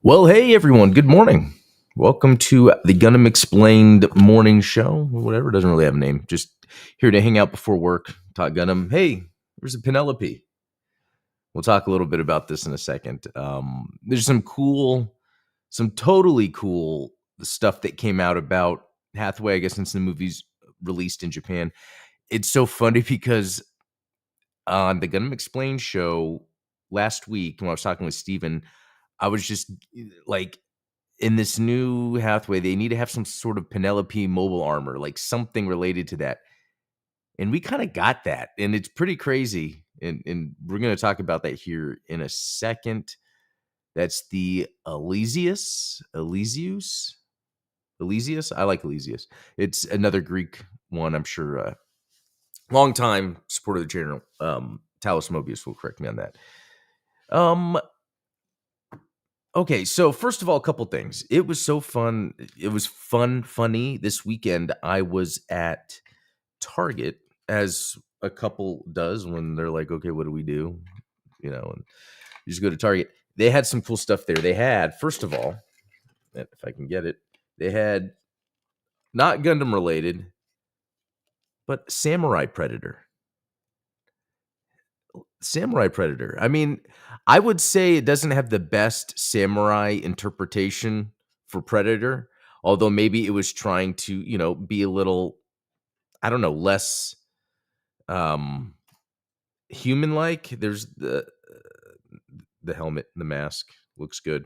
Well, hey everyone, good morning. Welcome to the Gundam Explained morning show, or whatever, it doesn't really have a name. Just here to hang out before work, talk Gundam. Hey, there's a Penelope. We'll talk a little bit about this in a second. There's some totally cool stuff that came out about Hathaway, I guess, since the movie's released in Japan. It's so funny because on the Gundam Explained show last week, when I was talking with Steven, I was just like, in this new Hathaway, they need to have some sort of Penelope mobile armor, like something related to that. And we kind of got that. And it's pretty crazy. And we're going to talk about that here in a second. That's the Elysius. I like Elysius. It's another Greek one, I'm sure. Long time supporter of the channel. Talos Mobius will correct me on that. Okay, so first of all, a couple things. It was so fun. It was funny. This weekend, I was at Target, as a couple does when they're like, okay, what do we do? And you just go to Target. They had some cool stuff there. They had, first of all, if I can get it, they had not Gundam related, but Samurai Predator. I mean, I would say it doesn't have the best samurai interpretation for Predator, although maybe it was trying to, be a little, I don't know, less human-like. There's the helmet, the mask looks good.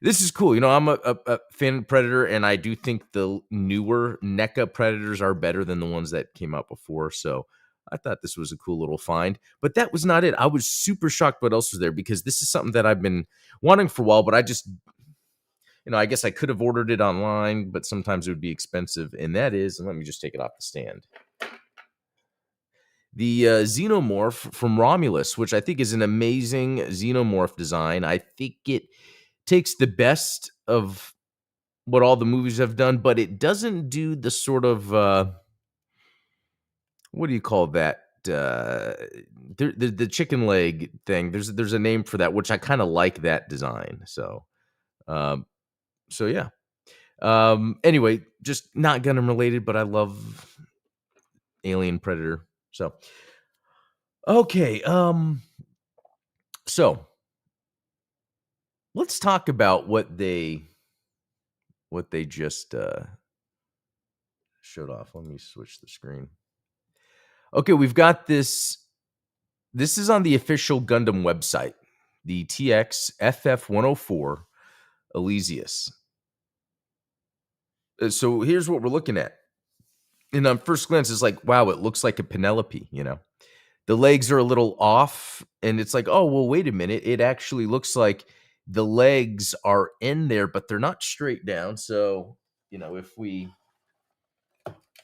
This is cool. I'm a fan of Predator, and I do think the newer NECA Predators are better than the ones that came out before, so I thought this was a cool little find, but that was not it. I was super shocked what else was there, because this is something that I've been wanting for a while, but I just, I guess I could have ordered it online, but sometimes it would be expensive. And that is, and let me just take it off the stand, the Xenomorph from Romulus, which I think is an amazing Xenomorph design. I think it takes the best of what all the movies have done, but it doesn't do the sort of, what do you call that? The chicken leg thing. There's a name for that, which I kind of like that design. Um, so yeah. Anyway, just not Gundam related, but I love Alien Predator. So okay. So let's talk about what they just showed off. Let me switch the screen. Okay, we've got this. This is on the official Gundam website, the TX FF104 Elysius. So here's what we're looking at. And on first glance, it's like, wow, it looks like a Penelope, The legs are a little off, and it's like, oh, well, wait a minute. It actually looks like the legs are in there, but they're not straight down. So, if we...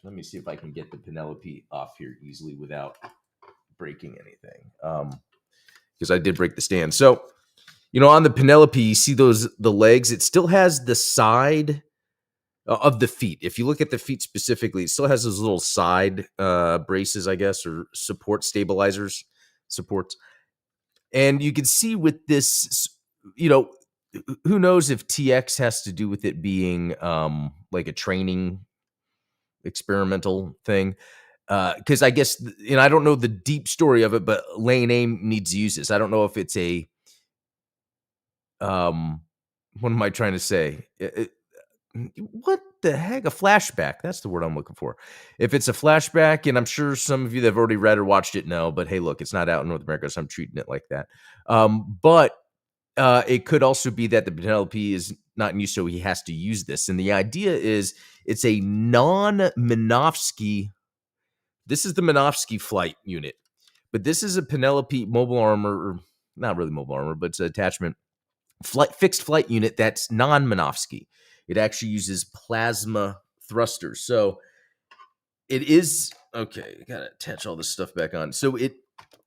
Let me see if I can get the Penelope off here easily without breaking anything. Because I did break the stand. So, on the Penelope, you see the legs. It still has the side of the feet. If you look at the feet specifically, it still has those little side braces, I guess, or supports. And you can see with this, who knows if TX has to do with it being like a training experimental thing. Because I guess, I don't know the deep story of it, but Lane Aim needs to use this. I don't know if it's a, what am I trying to say? What the heck? A flashback. That's the word I'm looking for. If it's a flashback, and I'm sure some of you that have already read or watched it know, but hey, look, it's not out in North America, so I'm treating it like that. But it could also be that the Penelope is not in use, so he has to use this. And the idea is it's a non-Minovsky. This is the Minovsky flight unit, but this is a Penelope mobile armor, or not really mobile armor, but it's an attachment fixed flight unit that's non-Minovsky. It actually uses plasma thrusters. So it is okay. I gotta attach all this stuff back on. So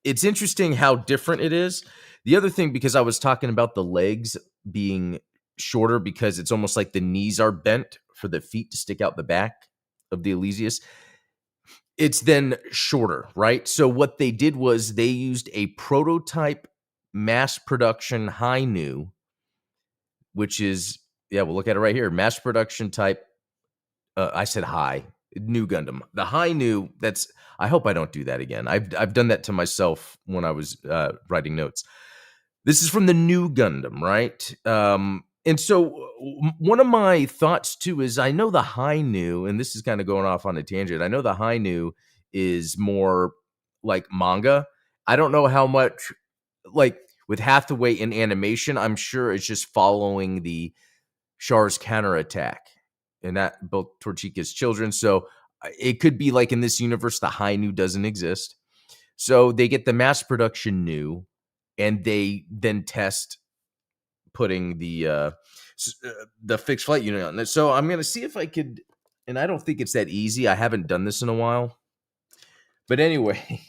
it's interesting how different it is. The other thing, because I was talking about the legs being shorter because it's almost like the knees are bent for the feet to stick out the back of the Elysius. It's then shorter, right? So what they did was they used a prototype mass production Hi-Nu which is, yeah, we'll look at it right here. Mass production type. I said high new Gundam. The high new. That's. I hope I don't do that again. I've done that to myself when I was writing notes. This is from the new Gundam, right? And so one of my thoughts too is I know the high new, and this is kind of going off on a tangent. I know the high new is more like manga. I don't know how much like with Hathaway in animation. I'm sure it's just following the Char's counterattack, and that both Torchica's children. So it could be like in this universe, the high new doesn't exist. So they get the mass production new, and they then test putting the fixed flight unit on it. So I'm gonna see if I could, and I don't think it's that easy. I haven't done this in a while, but anyway,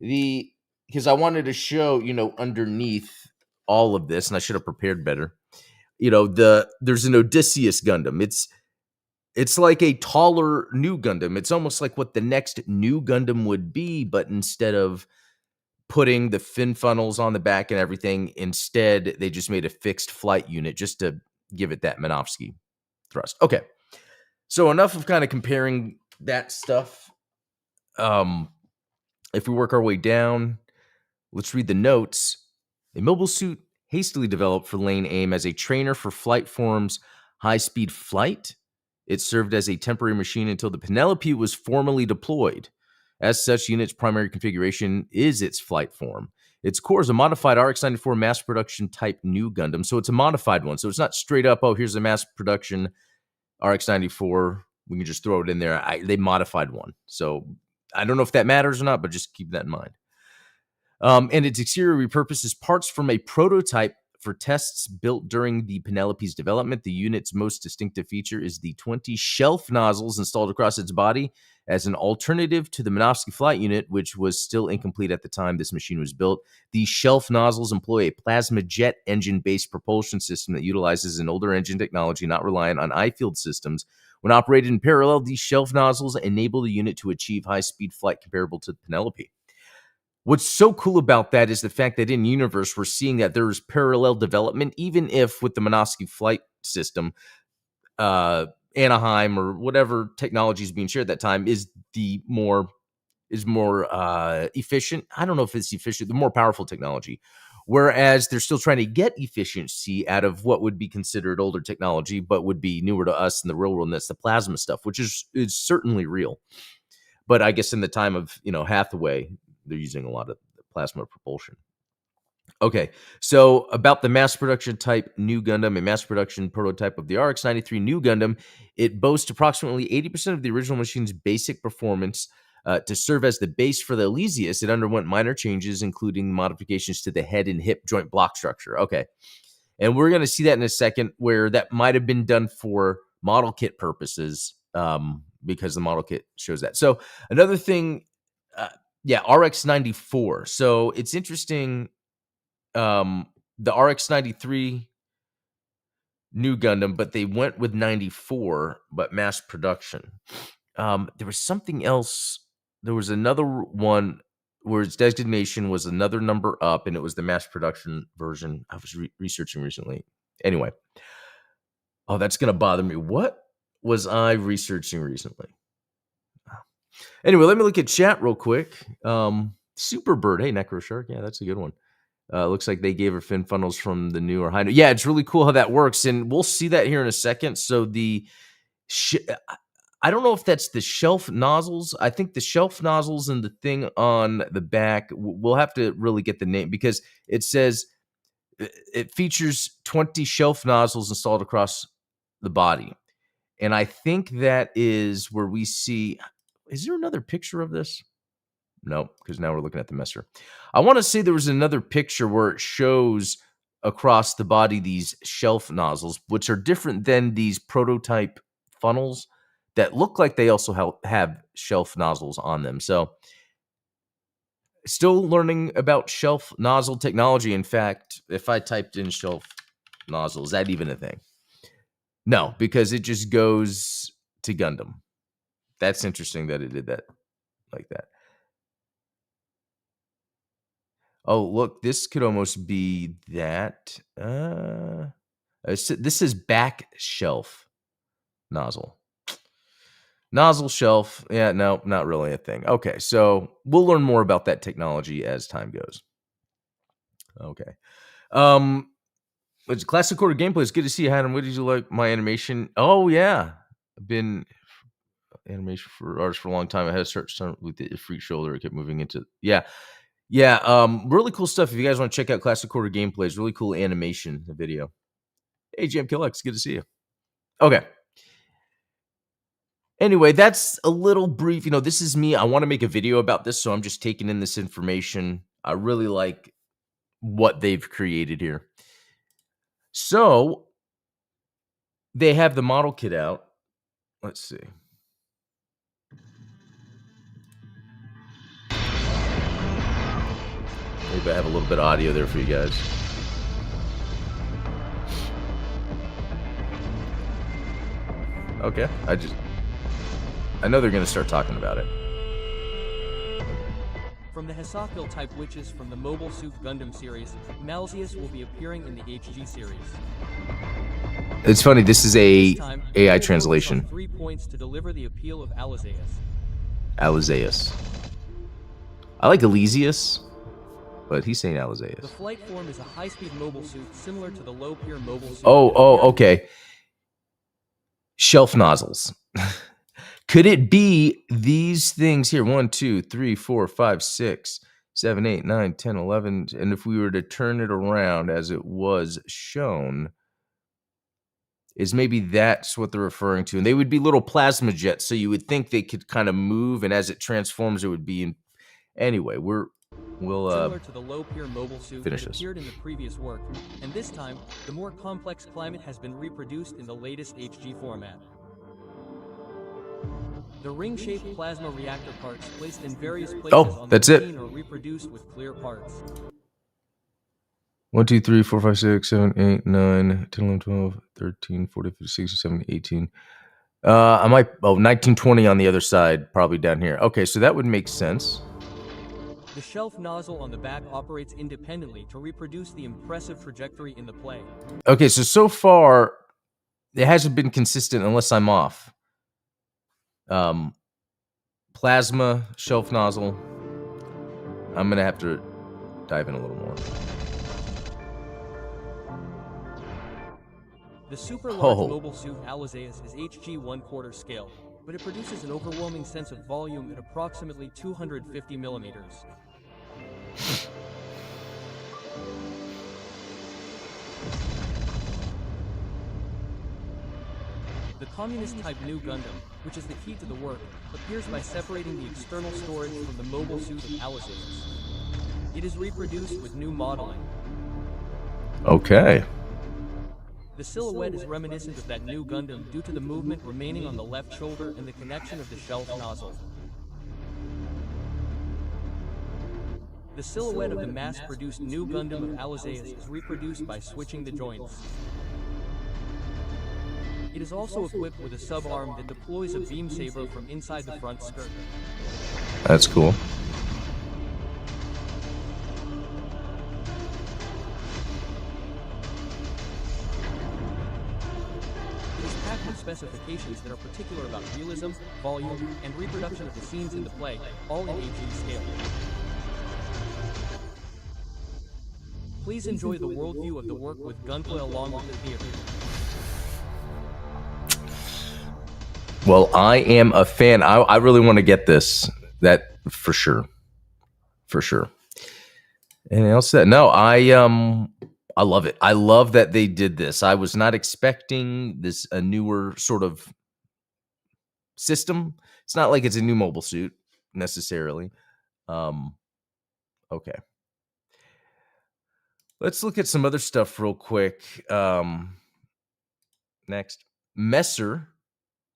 the because I wanted to show underneath all of this, and I should have prepared better. There's an Odysseus Gundam. It's like a taller new Gundam. It's almost like what the next new Gundam would be, but instead of putting the fin funnels on the back and everything, instead they just made a fixed flight unit just to give it that Minovsky thrust. Okay, so enough of kind of comparing that stuff. If we work our way down, let's read the notes. A mobile suit hastily developed for lane aim as a trainer for flight form's high-speed flight. It served as a temporary machine until the Penelope was formally deployed. As such, unit's primary configuration is its flight form. Its core is a modified RX-94 mass production type new Gundam, so it's a modified one. So it's not straight up, oh, here's a mass production RX-94. We can just throw it in there. They modified one. So I don't know if that matters or not, but just keep that in mind. And its exterior repurposes parts from a prototype for tests built during the Penelope's development. The unit's most distinctive feature is the 20 shelf nozzles installed across its body as an alternative to the Minovsky flight unit, which was still incomplete at the time this machine was built. These shelf nozzles employ a plasma jet engine-based propulsion system that utilizes an older engine technology not reliant on I-field systems. When operated in parallel, these shelf nozzles enable the unit to achieve high-speed flight comparable to the Penelope. What's so cool about that is the fact that in universe, we're seeing that there is parallel development, even if with the Minovsky flight system, Anaheim or whatever technology is being shared at that time is more efficient. I don't know if it's efficient, the more powerful technology. Whereas they're still trying to get efficiency out of what would be considered older technology, but would be newer to us in the real world, and that's the plasma stuff, which is certainly real. But I guess in the time of Hathaway, they're using a lot of plasma propulsion. Okay, so about the mass production type new Gundam, a mass production prototype of the RX-93 new Gundam, it boasts approximately 80% of the original machine's basic performance. To serve as the base for the Elysius, it underwent minor changes, including modifications to the head and hip joint block structure. Okay, and we're going to see that in a second, where that might have been done for model kit purposes, because the model kit shows that. So another thing, RX-94. So it's interesting. The RX-93 new Gundam, but they went with 94, but mass production. There was something else. There was another one where its designation was another number up, and it was the mass production version. I was researching recently. Anyway, that's going to bother me. What was I researching recently? Anyway, let me look at chat real quick. Superbird. Hey, Necro Shark. Yeah, that's a good one. Looks like they gave her fin funnels from the new or high. Yeah, it's really cool how that works, and we'll see that here in a second. So I don't know if that's the shelf nozzles. I think the shelf nozzles and the thing on the back, we'll have to really get the name, because it says it features 20 shelf nozzles installed across the body. And I think that is where we see, is there another picture of this? No, because now we're looking at the messer. I want to say there was another picture where it shows across the body these shelf nozzles, which are different than these prototype funnels that look like they also have shelf nozzles on them. So still learning about shelf nozzle technology. In fact, if I typed in shelf nozzle, is that even a thing? No, because it just goes to Gundam. That's interesting that it did that like that. Oh, look, this could almost be that. This is back shelf nozzle. Nozzle shelf. Yeah, no, not really a thing. Okay, so we'll learn more about that technology as time goes. Okay. It's classic quarter gameplay. It's good to see you, Adam. What did you like my animation? Oh yeah. I've been animation for artists for a long time. I had to start with the freak shoulder. It kept moving into yeah. Really cool stuff. If you guys want to check out classic quarter gameplays, really cool animation video. Hey, JMKLX, good to see you. Okay. Anyway, that's a little brief. This is me. I want to make a video about this, so I'm just taking in this information. I really like what they've created here. So they have the model kit out. Let's see. Maybe I have a little bit of audio there for you guys. Okay, I know they're going to start talking about it. From the Hesakil type witches from the Mobile Suit Gundam series, Malzeus will be appearing in the HG series. It's funny, this is a AI translation. 3 points to deliver the appeal of Alizeus. Alizeus. I like Elysius, but he's saying Alizeus. The flight form is a high-speed mobile suit similar to the low-peer mobile suit. Oh, okay. Shelf nozzles. Could it be these things here? 1, 2, 3, 4, 5, 6, 7, 8, 9, 10, 11. And if we were to turn it around as it was shown, is maybe that's what they're referring to. And they would be little plasma jets, so you would think they could kind of move, and as it transforms, it would be in. Anyway, we'll similar to the low-peer mobile suit that this. appeared in the previous work, and this time, the more complex climate has been reproduced in the latest HG format. The ring-shaped plasma reactor parts placed in various places on the screen are reproduced with clear parts. 1, 2, 3, 4, 5, 6, 7, 8, 9, 10, 11, 12, 13, 14, 15, 16, 17, 18. I might 19, 20 on the other side, probably down here. Okay, so that would make sense. The shelf nozzle on the back operates independently to reproduce the impressive trajectory in the play. Okay, so far, it hasn't been consistent unless I'm off. Plasma, shelf nozzle. I'm going to have to dive in a little more. The super large mobile suit Alizeus is HG 1/4 scale, but it produces an overwhelming sense of volume at approximately 250 millimeters. The communist-type new Gundam, which is the key to the work, appears by separating the external storage from the mobile suit of Alizeus. It is reproduced with new modeling. Okay. The silhouette is reminiscent of that new Gundam due to the movement remaining on the left shoulder and the connection of the shelf nozzle. The silhouette of the mass-produced new Gundam of Alizeus is reproduced by switching the joints. It is also equipped with a sub-arm that deploys a beam saber from inside the front skirt. That's cool. It is packed with specifications that are particular about realism, volume, and reproduction of the scenes in the play, all in HG scale. Please enjoy the worldview of the work with gunplay along with the theater. Well, I am a fan. I really want to get this. That for sure. For sure. Anything else that? No, I love it. I love that they did this. I was not expecting a newer sort of system. It's not like it's a new mobile suit necessarily. Okay. Let's look at some other stuff real quick. Next. Messer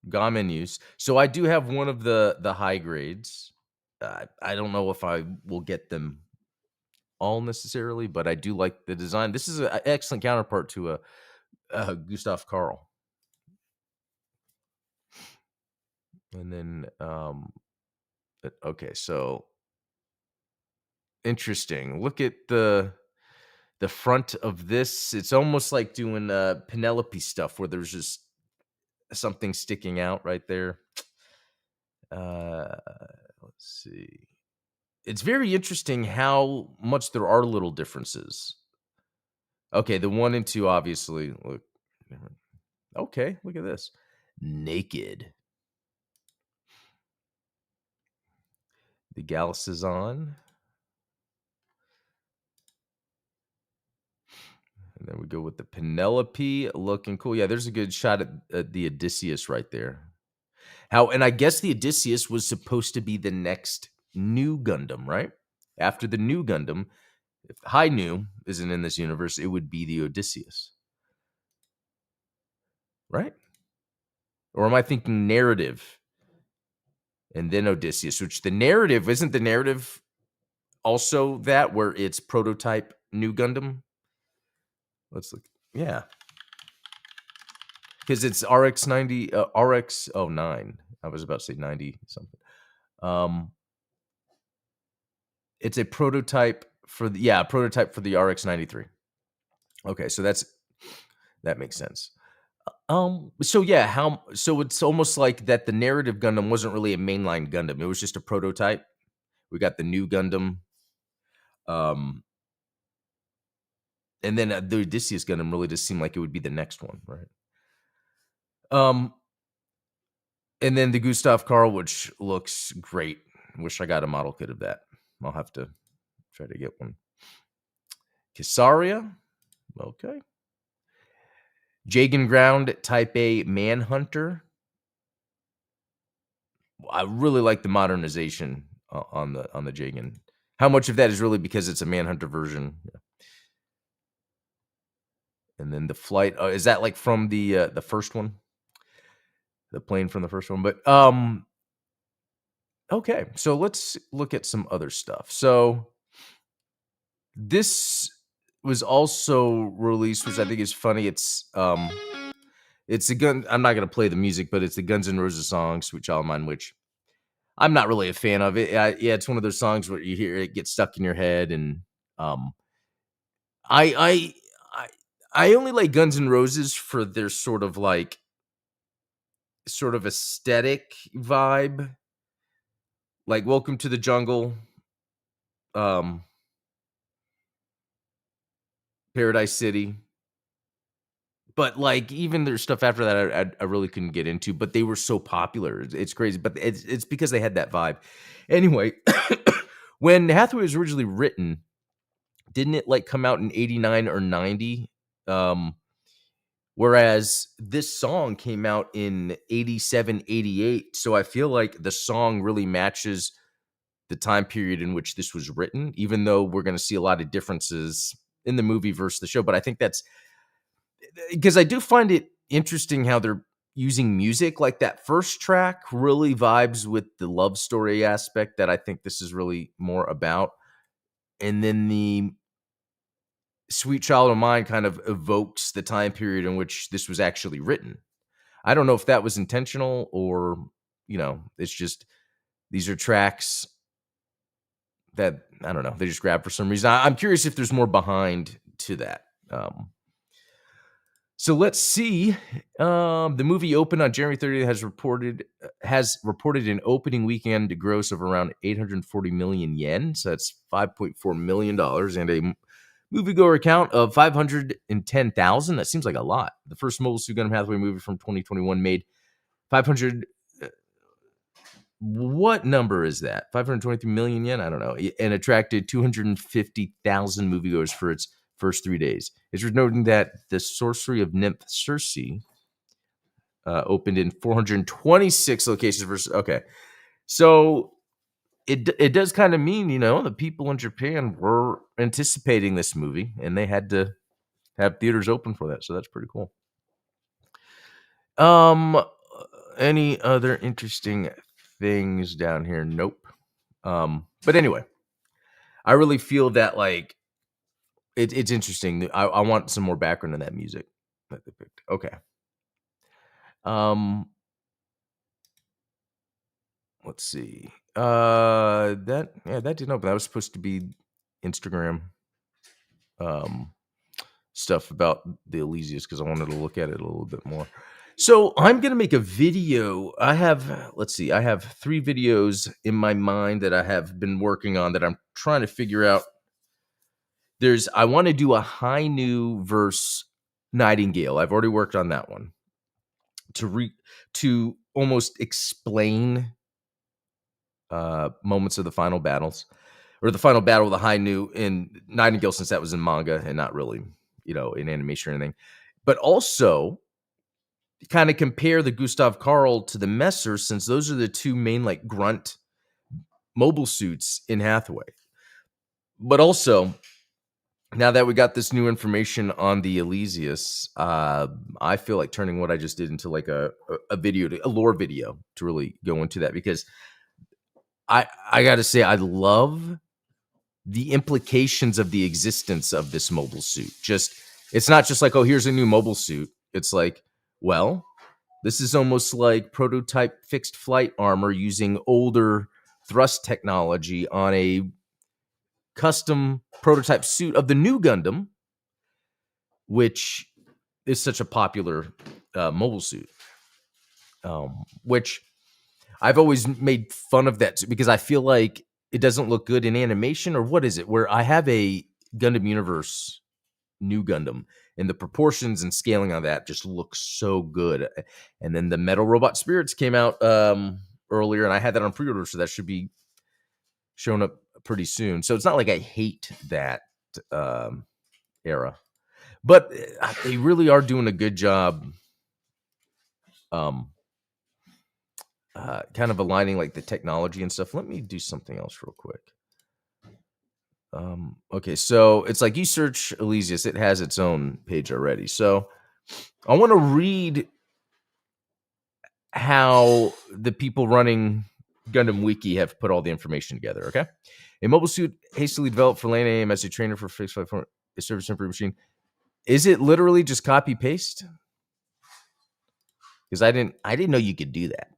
GA menus. So I do have one of the high grades. I don't know if I will get them all necessarily, but I do like the design. This is an excellent counterpart to a Gustav Karl. And then, okay, so interesting. Look at the the front of this, it's almost like doing Penelope stuff where there's just something sticking out right there. Uh, let's see. It's very interesting how much there are little differences. Okay, the 1 and 2 obviously look different. Okay, look at this. Naked. The Gallus is on. And then we go with the Penelope looking cool. Yeah, there's a good shot at the Odysseus right there. And I guess the Odysseus was supposed to be the next new Gundam, right? After the new Gundam, if High New isn't in this universe, it would be the Odysseus. Right? Or am I thinking narrative and then Odysseus, which isn't the narrative also that where it's prototype new Gundam? Let's look. Yeah. Because it's RX-90, RX-09. I was about to say 90 something. It's a prototype for the RX-93. Okay, so that makes sense. So it's almost like that the narrative Gundam wasn't really a mainline Gundam. It was just a prototype. We got the new Gundam. And then the Odysseus Gundam really just seemed like it would be the next one, right? And then the Gustav Karl, which looks great. Wish I got a model kit of that. I'll have to try to get one. Caesarea, okay. Jagan Ground Type A Manhunter. I really like the modernization on the Jagan. How much of that is really because it's a Manhunter version? Yeah. And then the flight is that like from the first one, the plane from the first one. But okay, so let's look at some other stuff. So this was also released, which I think is funny. It's a gun. I'm not gonna play the music, but it's the Guns N' Roses song "Sweet Child of Mine," which I'm not really a fan of it. Yeah, it's one of those songs where you hear it get stuck in your head, and I I I I only like Guns N' Roses for their sort of aesthetic vibe, like "Welcome to the Jungle," um, "Paradise City." But like even their stuff after that, I really couldn't get into. But they were so popular, it's crazy. But it's because they had that vibe. Anyway, when Hathaway was originally written, didn't it like come out in 89 or 90? Whereas this song came out in 87, 88. So I feel like the song really matches the time period in which this was written, even though we're going to see a lot of differences in the movie versus the show. But I think that's because I do find it interesting how they're using music. Like that first track really vibes with the love story aspect that I think this is really more about. And then the Sweet Child of Mine kind of evokes the time period in which this was actually written. I don't know if that was intentional or, it's just these are tracks that I don't know. They just grab for some reason. I'm curious if there's more behind to that. So let's see. The movie opened on January 30th. Has reported an opening weekend gross of around 840 million yen. So that's $5.4 million, and a moviegoer count of 510,000. That seems like a lot. The first Mobile Suit Gundam Hathaway movie from 2021 made 500. What number is that? 523 million yen? I don't know. And attracted 250,000 moviegoers for its first 3 days. It's worth noting that the Sorcery of Nymph Circe opened in 426 locations versus. Okay, so it does kind of mean the people in Japan were anticipating this movie and they had to have theaters open for that. So that's pretty cool. Any other interesting things down here? Nope. But anyway, I really feel that like it's interesting. I want some more background in that music that they picked. Okay. Let's see. That didn't open. That was supposed to be Instagram. stuff about the Elysius because I wanted to look at it a little bit more. So I'm gonna make a video. I have 3 videos in my mind that I have been working on that I'm trying to figure out. I want to do a High Nu versus Nightingale. I've already worked on that one to almost explain moments of the final battles, or the final battle of the High Nu in Nightingale, since that was in manga and not really, in animation or anything. But also kind of compare the Gustav Karl to the Messer, since those are the 2 main like grunt mobile suits in Hathaway. But also, now that we got this new information on the Elysius, I feel like turning what I just did into like a lore video to really go into that, because I got to say, I love the implications of the existence of this mobile suit. It's not just like, oh, here's a new mobile suit. It's like, well, this is almost like prototype fixed flight armor using older thrust technology on a custom prototype suit of the new Gundam, which is such a popular mobile suit. Which I've always made fun of that because I feel like it doesn't look good in animation, or what is it? Where I have a Gundam Universe new Gundam, and the proportions and scaling on that just looks so good. And then the Metal Robot Spirits came out earlier, and I had that on pre-order, so that should be showing up pretty soon. So it's not like I hate that era, but they really are doing a good job kind of aligning like the technology and stuff. Let me do something else real quick. Okay, so it's like you search Elysius, it has its own page already. So I want to read how the people running Gundam Wiki have put all the information together, okay? A mobile suit hastily developed for lane aim as a trainer for fixed platform, a service temporary machine. Is it literally just copy paste? Because I didn't know you could do that.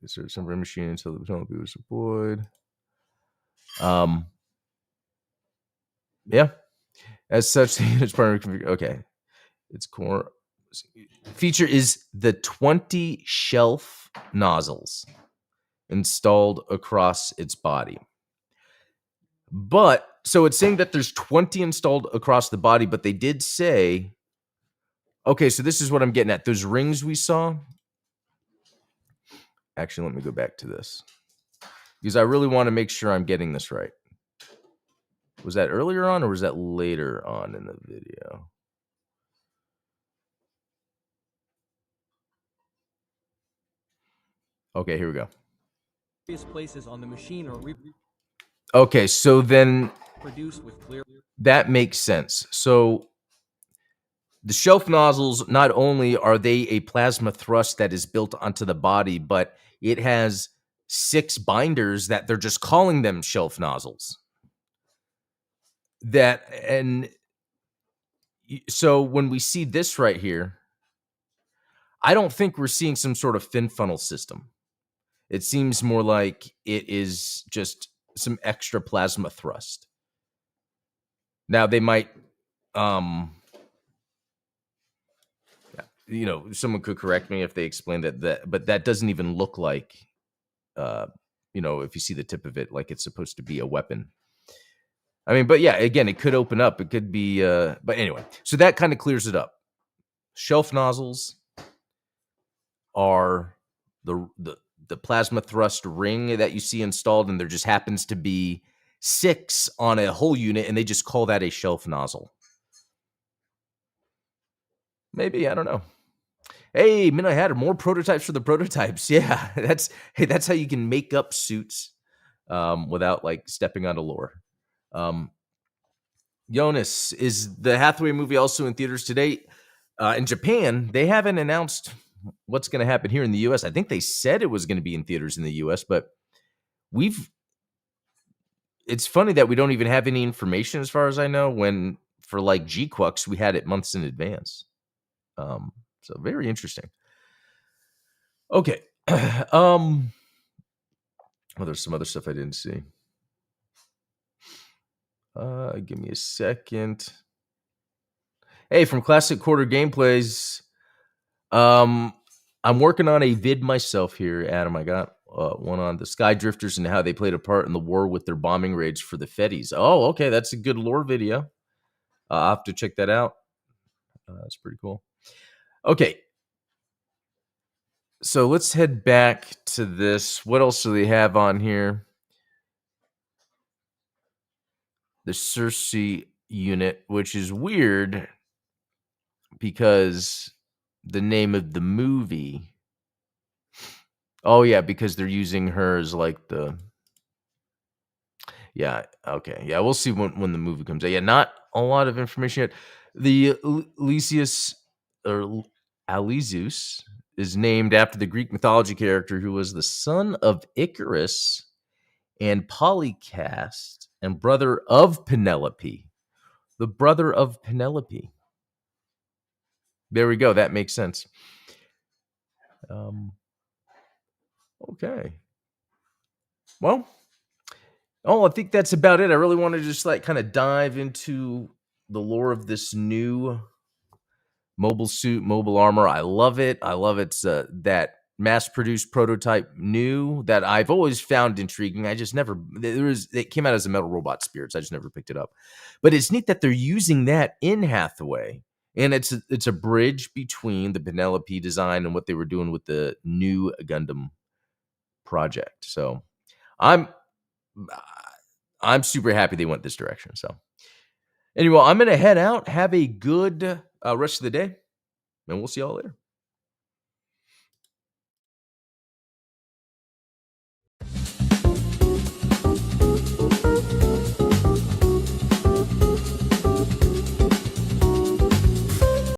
It's temporary machine until the battalion was deployed. Yeah. As such, it's primary configuration. Okay. Its core feature is the 20 shelf nozzles installed across its body. But so it's saying that there's 20 installed across the body, but they did say, okay, so this is what I'm getting at. Those rings we saw. Actually, let me go back to this, because I really want to make sure I'm getting this right. Was that earlier on, or was that later on in the video? Okay, here we go. Places on the machine are Okay, so then reproduced with clear. That makes sense. So the shelf nozzles, not only are they a plasma thrust that is built onto the body, but it has 6 binders that they're just calling them shelf nozzles. So when we see this right here, I don't think we're seeing some sort of fin funnel system. It seems more like it is just some extra plasma thrust. Now they might, someone could correct me if they explain that, but that doesn't even look like, if you see the tip of it, like it's supposed to be a weapon. I mean, but yeah, again, it could open up. It could be, but anyway, so that kind of clears it up. Shelf nozzles are the plasma thrust ring that you see installed, and there just happens to be 6 on a whole unit, and they just call that a shelf nozzle. Maybe, I don't know. Hey, Midnight Hatter, more prototypes for the prototypes. Yeah, that's how you can make up suits without like stepping onto lore. Jonas, is the Hathaway movie also in theaters today? In Japan, they haven't announced what's going to happen here in the U.S. I think they said it was going to be in theaters in the U.S., but it's funny that we don't even have any information as far as I know, when for like G-Quux, we had it months in advance. So very interesting. Okay. Oh, there's some other stuff I didn't see. Give me a second. Hey, from Classic Quarter Gameplays, I'm working on a vid myself here, Adam. I got one on the Sky Drifters and how they played a part in the war with their bombing raids for the Fetties. Oh, okay, that's a good lore video. I'll have to check that out. That's pretty cool. Okay, so let's head back to this. What else do they have on here? The Cersei unit, which is weird because the name of the movie. Oh yeah, because they're using her as like the. Yeah. Okay. Yeah, we'll see when the movie comes out. Yeah, not a lot of information yet. The Lysius or Aleseus is named after the Greek mythology character who was the son of Icarus and Polycast and brother of Penelope. The brother of Penelope. There we go. That makes sense. Okay. Well, I think that's about it. I really want to just like kind of dive into the lore of this new mobile suit, mobile armor. I love it. I love it's that mass-produced prototype new that I've always found intriguing. I just never it came out as a Metal Robot Spirits. I just never picked it up. But it's neat that they're using that in Hathaway. And it's a bridge between the Penelope design and what they were doing with the new Gundam project. So I'm super happy they went this direction. So anyway, I'm going to head out. Have a good rest of the day, and we'll see y'all later.